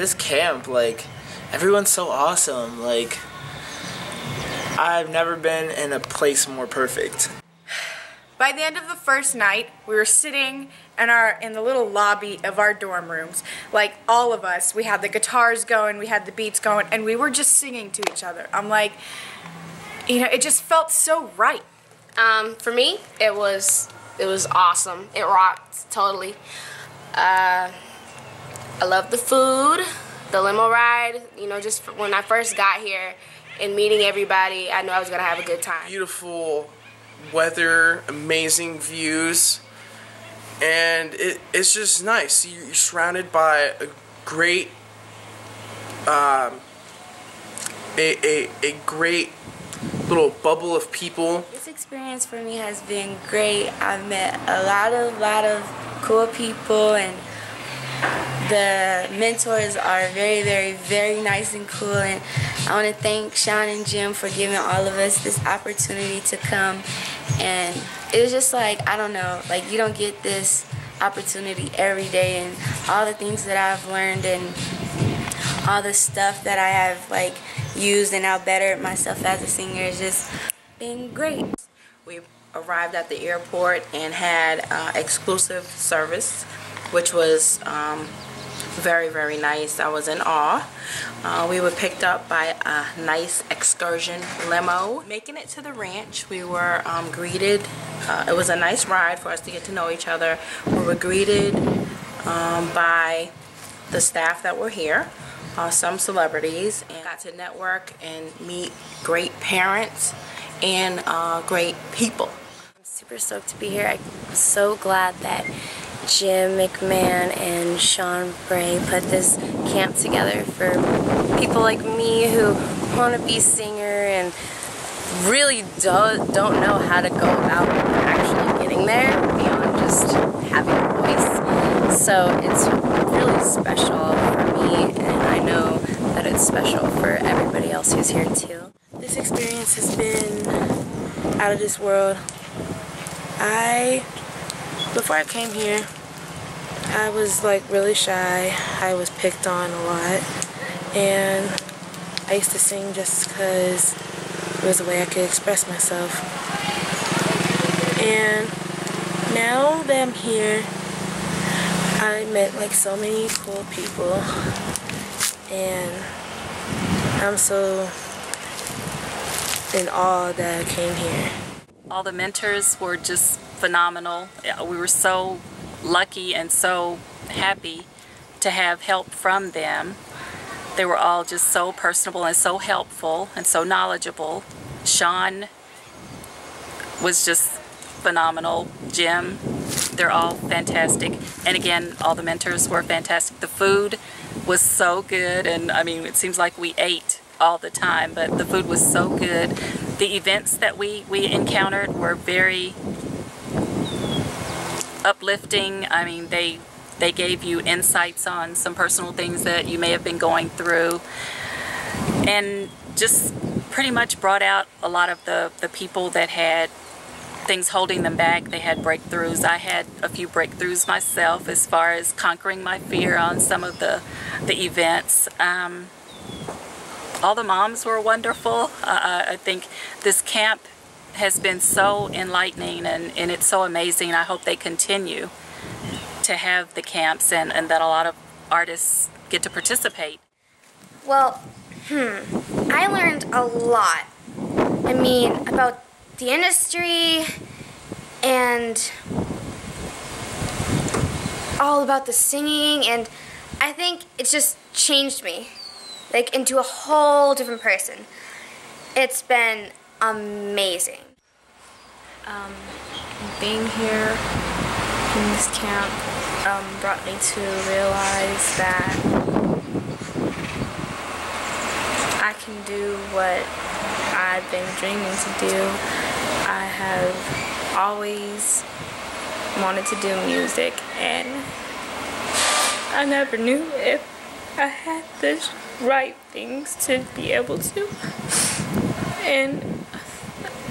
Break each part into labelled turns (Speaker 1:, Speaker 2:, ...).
Speaker 1: this camp, like, everyone's so awesome. Like, I've never been in a place more perfect.
Speaker 2: By the end of the first night, we were sitting in the little lobby of our dorm rooms. Like, all of us, we had the guitars going, we had the beats going, and we were just singing to each other. I'm like, you know, it just felt so right.
Speaker 3: For me, it was awesome. It rocked totally. I love the food, the limo ride. You know, just when I first got here and meeting everybody, I knew I was gonna have a good time.
Speaker 4: Beautiful weather, amazing views, and it's just nice. You're surrounded by a great, a great little bubble of people.
Speaker 5: This experience for me has been great. I've met a lot of cool people, and the mentors are very nice and cool, and I want to thank Shawn and Jim for giving all of us this opportunity to come. And it was just like, I don't know, like, you don't get this opportunity every day, and all the things that I've learned and all the stuff that I have like used and now bettered myself as a singer has just been great.
Speaker 6: We arrived at the airport and had exclusive service, which was very nice. I was in awe. We were picked up by a nice excursion limo. Making it to the ranch, we were greeted. It was a nice ride for us to get to know each other. We were greeted by the staff that were here, some celebrities, and got to network and meet great parents and great people.
Speaker 5: I'm super stoked to be here. I'm so glad that Jim, McMahan, and Shawn Bray put this camp together for people like me who want to be a singer and really don't know how to go about actually getting there beyond just having a voice. So it's really special for me, and I know that it's special for everybody else who's here too.
Speaker 7: This experience has been out of this world. Before I came here, I was like really shy. I was picked on a lot, and I used to sing just because it was a way I could express myself. And now that I'm here, I met like so many cool people, and I'm so in awe that I came here.
Speaker 8: All the mentors were just phenomenal. We were so lucky and so happy to have help from them. They were all just so personable and so helpful and so knowledgeable. Shawn was just phenomenal. Jim, they're all fantastic. And again, all the mentors were fantastic. The food was so good, and I mean, it seems like we ate all the time, but the food was so good. The events that we encountered were very uplifting. I mean, they gave you insights on some personal things that you may have been going through, and just pretty much brought out a lot of the people that had things holding them back. They had breakthroughs. I had a few breakthroughs myself as far as conquering my fear on some of the events. All the moms were wonderful. I think this camp has been so enlightening, and it's so amazing. I hope they continue to have the camps, and that a lot of artists get to participate.
Speaker 3: Well, I learned a lot. I mean, about the industry and all about the singing, and I think it's just changed me, like, into a whole different person. It's been amazing.
Speaker 7: Being here in this camp brought me to realize that I can do what I've been dreaming to do. I have always wanted to do music, and I never knew if I had the right things to be able to. And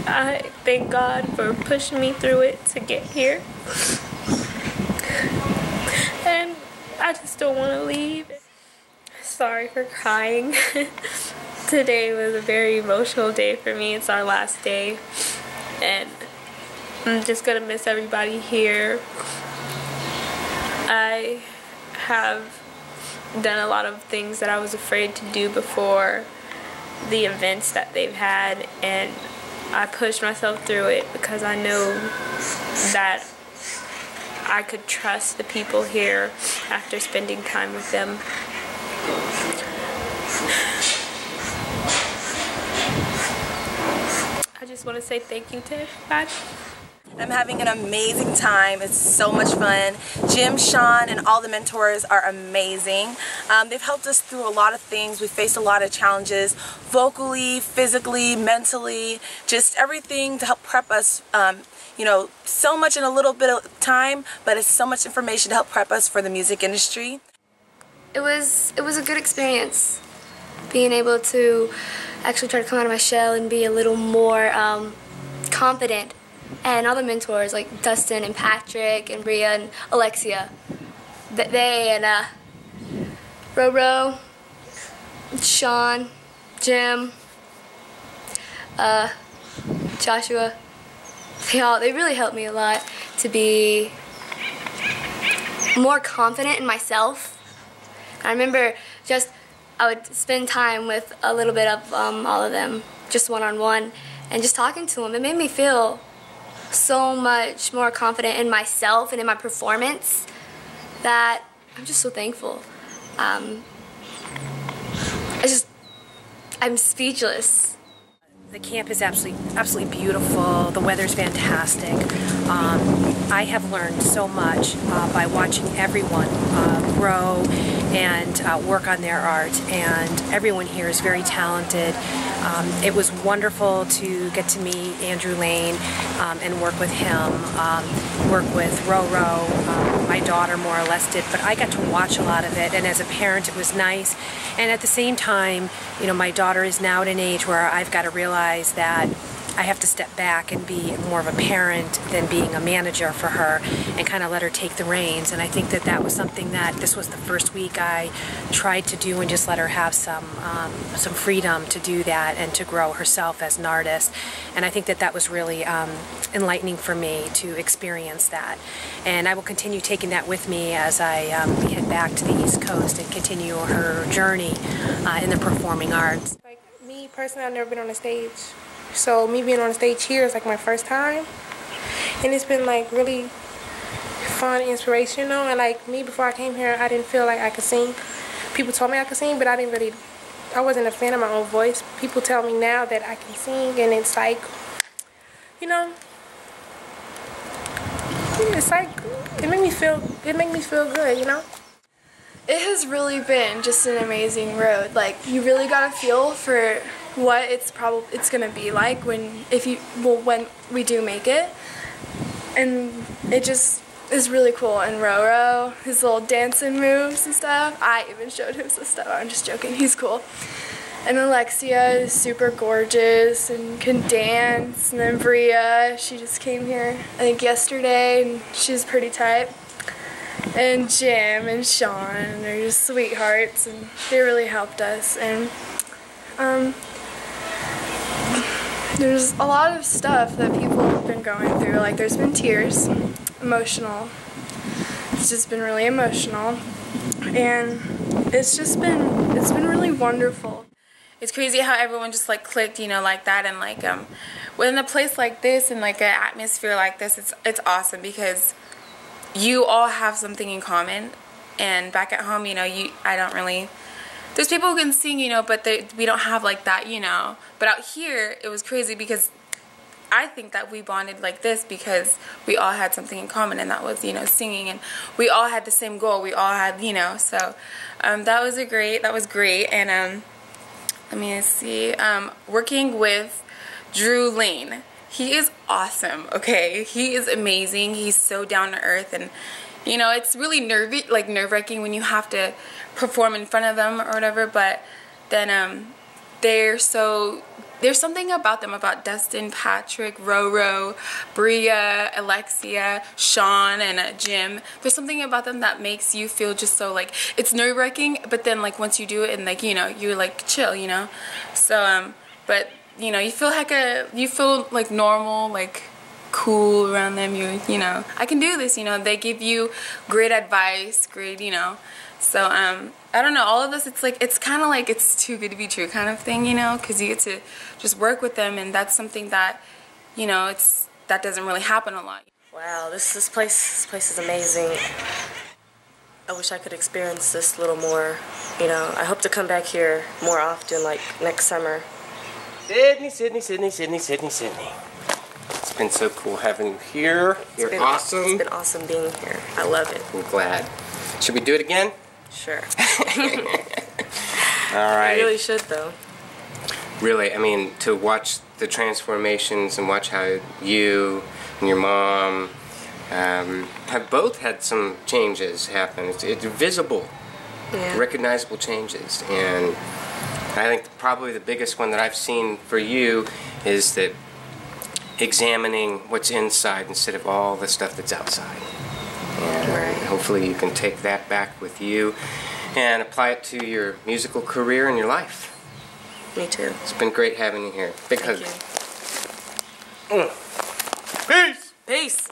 Speaker 7: I thank God for pushing me through it to get here. And I just don't want to leave. sorry for crying. Today was a very emotional day for me. It's our last day, and I'm just gonna miss everybody here. I have done a lot of things that I was afraid to do before the events that they've had, and I pushed myself through it because I know that I could trust the people here after spending time with them. I just want to say thank you to everybody.
Speaker 9: I'm having an amazing time. It's so much fun. Jim, Shawn, and all the mentors are amazing. They've helped us through a lot of things. We've faced a lot of challenges, vocally, physically, mentally, just everything to help prep us. You know, so much in a little bit of time, but it's so much information to help prep us for the music industry.
Speaker 3: It was a good experience, being able to actually try to come out of my shell and be a little more confident. And all the mentors like Dustin and Patrick and Raya and Alexia, they and Roro, Shawn, Jim, Joshua, they really helped me a lot to be more confident in myself. I remember I would spend time with a little bit of all of them, just one-on-one, and just talking to them. It made me feel so much more confident in myself and in my performance that I'm just so thankful. I'm speechless.
Speaker 10: The camp is absolutely beautiful. The weather's fantastic. I have learned so much by watching everyone grow and work on their art, and everyone here is very talented. It was wonderful to get to meet Andrew Lane and work with him, work with Roro. My daughter more or less did, but I got to watch a lot of it, and as a parent it was nice. And at the same time, you know, my daughter is now at an age where I've got to realize that I have to step back and be more of a parent than being a manager for her, and kind of let her take the reins. And I think that that was something that this was the first week I tried to do, and just let her have some freedom to do that and to grow herself as an artist. And I think that that was really enlightening for me to experience that. And I will continue taking that with me as we head back to the East Coast and continue her journey in the performing arts.
Speaker 11: Like me personally, I've never been on a stage. So me being on stage here is like my first time, and it's been like really fun, inspirational. And like me, before I came here, I didn't feel like I could sing. People told me I could sing, but I wasn't a fan of my own voice. People tell me now that I can sing, and it's like, you know, it's like it made me feel good, you know.
Speaker 2: It has really been just an amazing road. Like, you really gotta feel for what it's gonna be like when we do make it, and it just is really cool. And Roro, his little dancing moves and stuff, I even showed him some stuff. I'm just joking, he's cool. And Alexia is super gorgeous and can dance. And then Bria, she just came here I think yesterday, and she's pretty tight. And Jim and Shawn, they're just sweethearts, and they really helped us. And there's a lot of stuff that people have been going through. Like, there's been tears, emotional. It's just been really emotional, and it's been really wonderful.
Speaker 6: It's crazy how everyone just like clicked, you know, like that. And like within a place like this and like an atmosphere like this, it's awesome because you all have something in common. And back at home, you know, there's people who can sing, you know, but we don't have like that, you know. But out here, it was crazy because I think that we bonded like this because we all had something in common, and that was, you know, singing. And we all had the same goal. We all had, you know, so that was great. And let me see, working with Drew Lane. He is awesome, okay? He is amazing. He's so down to earth, and you know, it's really nerve-wracking when you have to perform in front of them or whatever, but then they're so there's something about them, about Dustin, Patrick, Roro, Bria, Alexia, Shawn, and Jim. There's something about them that makes you feel just so like, it's nerve-wracking, but then like once you do it and like, you know, you're like chill, you know. So but you know, you feel like normal, like cool around them. You know, I can do this, you know. They give you great advice, great, you know. So I don't know, all of this, it's like, it's kind of like it's too good to be true kind of thing, you know, because you get to just work with them, and that's something that, you know, that doesn't really happen a lot.
Speaker 12: Wow, this place is amazing. I wish I could experience this a little more, you know. I hope to come back here more often, like next summer.
Speaker 13: Cydney. It's been so cool having you here. You're awesome.
Speaker 12: It's been awesome being here. I love it.
Speaker 13: I'm glad. Should we do it again?
Speaker 12: Sure.
Speaker 13: All right.
Speaker 12: We really should, though.
Speaker 13: Really, I mean, to watch the transformations and watch how you and your mom have both had some changes happen. It's visible, recognizable changes. And I think probably the biggest one that I've seen for you is that examining what's inside instead of all the stuff that's outside. And hopefully you can take that back with you and apply it to your musical career and your life.
Speaker 12: Me too.
Speaker 13: It's been great having you here. Big hug.
Speaker 12: Peace.
Speaker 6: Peace.